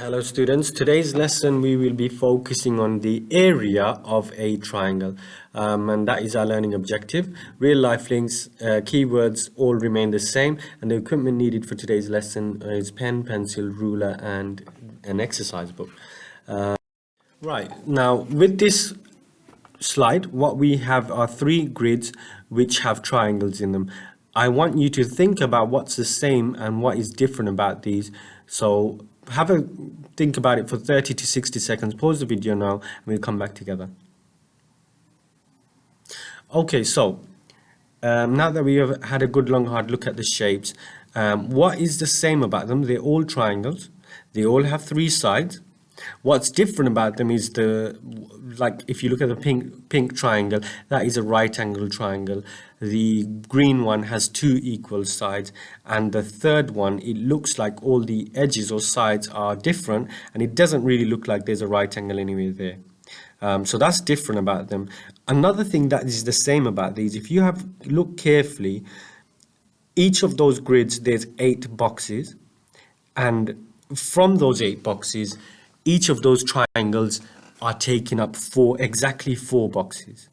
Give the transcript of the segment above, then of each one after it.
Hello students, today's lesson we will be focusing on the area of a triangle and that is our learning objective. Real life links, keywords all remain the same, and the equipment needed for today's lesson is pen, pencil, ruler and an exercise book. Right, now with this slide what we have are three grids which have triangles in them. I want you to think about what's the same and what is different about these. So have a think about it for 30 to 60 seconds. Pause the video now and we'll come back together. Okay, so now that we have had a good long hard look at the shapes, what is the same about them? They're all triangles. They all have three sides. What's different about them is if you look at the pink triangle, that is a right angle triangle. The green one has two equal sides, and the third one, it looks like all the edges or sides are different, and it doesn't really look like there's a right angle anywhere there. So that's different about them. Another thing that is the same about these, if you have look carefully, each of those grids, there's 8 boxes, and from those 8 boxes, each of those triangles are taking up exactly four boxes.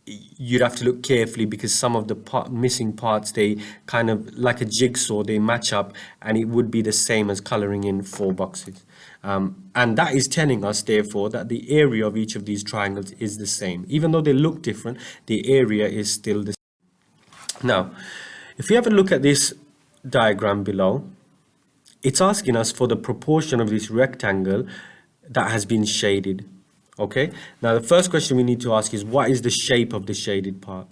You'd have to look carefully because some of the missing parts, they kind of like a jigsaw, they match up, and it would be the same as coloring in 4 boxes. And that is telling us, therefore, that the area of each of these triangles is the same. Even though they look different, the area is still the same. Now, if we have a look at this diagram below, it's asking us for the proportion of this rectangle that has been shaded. Okay, now the first question we need to ask is, what is the shape of the shaded part?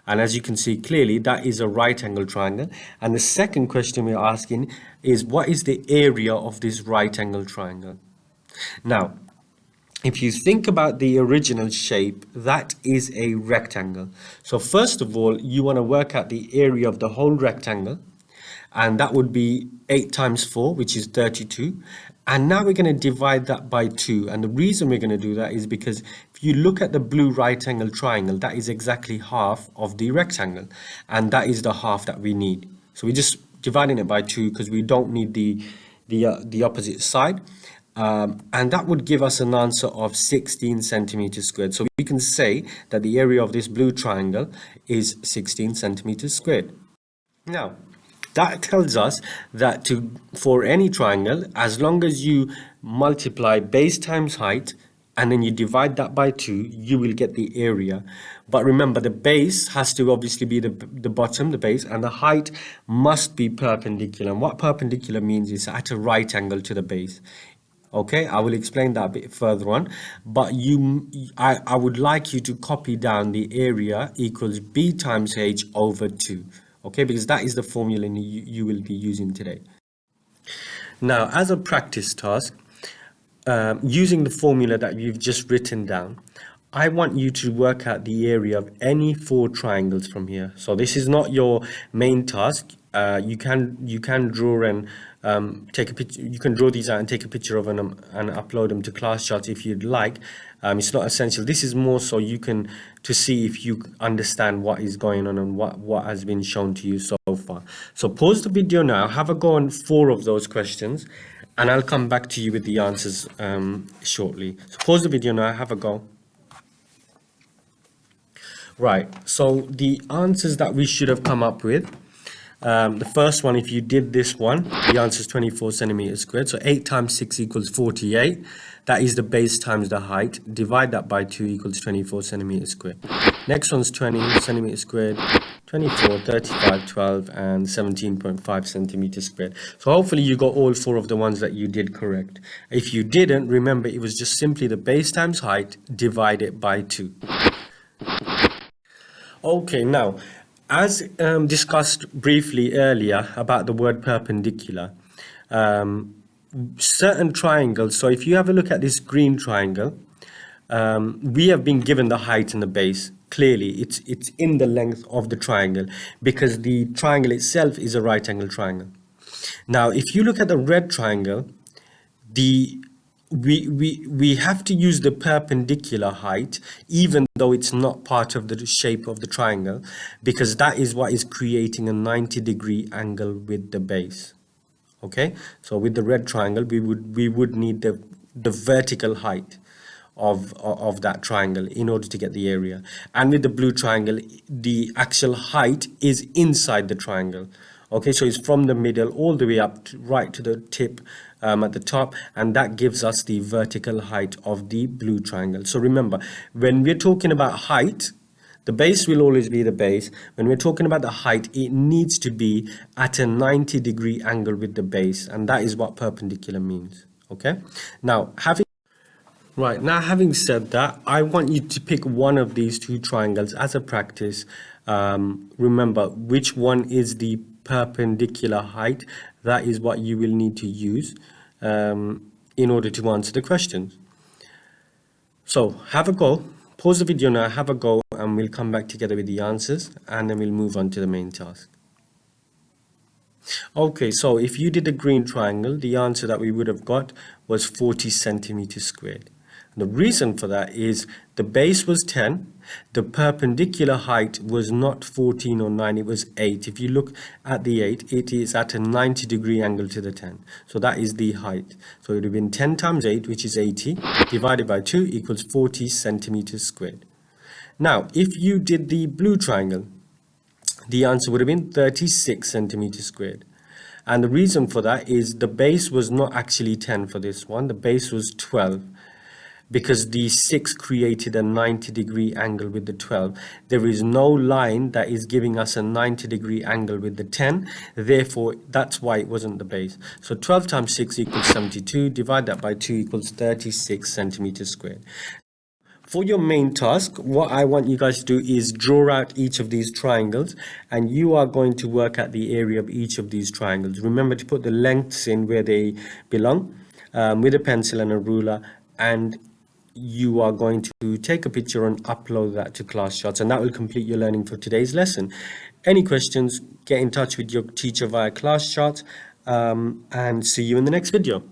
And as you can see clearly, that is a right angle triangle. And the second question we're asking is, what is the area of this right angle triangle? Now, if you think about the original shape, that is a rectangle. So first of all, you want to work out the area of the whole rectangle, and that would be 8 times 4, which is 32. And now we're going to divide that by 2. And the reason we're going to do that is because if you look at the blue right angle triangle, that is exactly half of the rectangle. And that is the half that we need. So we're just dividing it by 2 because we don't need the opposite side. And that would give us an answer of 16 centimeters squared. So we can say that the area of this blue triangle is 16 centimeters squared. Now, that tells us that for any triangle, as long as you multiply base times height and then you divide that by 2, you will get the area. But remember, the base has to obviously be the bottom, the base, and the height must be perpendicular. And what perpendicular means is at a right angle to the base. Okay, I will explain that a bit further on, but I would like you to copy down the area equals b times h over 2. Okay, because that is the formula you will be using today. Now, as a practice task, using the formula that you've just written down, I want you to work out the area of any 4 triangles from here. So this is not your main task. You can draw and take a picture. You can draw these out and take a picture of them and upload them to class charts if you'd like. It's not essential. This is more so to see if you understand what is going on and what has been shown to you so far. So pause the video now, have a go on 4 of those questions, and I'll come back to you with the answers shortly. So pause the video now, have a go. Right, so the answers that we should have come up with. The first one, if you did this one, the answer is 24 centimeters squared. So 8 times 6 equals 48. That is the base times the height. Divide that by 2 equals 24 centimeters squared. Next one's 20 centimeters squared, 24, 35, 12, and 17.5 centimeters squared. So hopefully you got all 4 of the ones that you did correct. If you didn't, remember it was just simply the base times height divided by 2. Okay, now, as discussed briefly earlier about the word perpendicular, certain triangles, so if you have a look at this green triangle, we have been given the height and the base. Clearly, it's in the length of the triangle because the triangle itself is a right angle triangle. Now, if you look at the red triangle, we have to use the perpendicular height even though it's not part of the shape of the triangle, because that is what is creating a 90-degree angle with the base. Okay, so with the red triangle, we would need the vertical height of that triangle in order to get the area. And with the blue triangle, the actual height is inside the triangle. Okay, so it's from the middle all the way up right to the tip at the top, and that gives us the vertical height of the blue triangle. So remember, when we're talking about height, the base will always be the base. When we're talking about the height, it needs to be at a 90-degree angle with the base, and that is what perpendicular means. Okay, now having said that, I want you to pick one of these two triangles as a practice. Remember which one is the perpendicular height. That is what you will need to use in order to answer the questions. So have a go. Pause the video now, have a go, and we'll come back together with the answers, and then we'll move on to the main task. Okay, so if you did the green triangle, the answer that we would have got was 40 centimeters squared. The reason for that is the base was 10, the perpendicular height was not 14 or 9, it was 8. If you look at the 8, it is at a 90-degree angle to the 10. So that is the height. So it would have been 10 times 8, which is 80, divided by 2 equals 40 centimeters squared. Now, if you did the blue triangle, the answer would have been 36 centimeters squared. And the reason for that is the base was not actually 10 for this one, the base was 12. Because the 6 created a 90-degree angle with the 12. There is no line that is giving us a 90-degree angle with the 10. Therefore, that's why it wasn't the base. So 12 times 6 equals 72. Divide that by 2 equals 36 centimeters squared. For your main task, what I want you guys to do is draw out each of these triangles, and you are going to work at the area of each of these triangles. Remember to put the lengths in where they belong with a pencil and a ruler, and you are going to take a picture and upload that to ClassCharts, and that will complete your learning for today's lesson. Any questions, get in touch with your teacher via ClassCharts, and see you in the next video.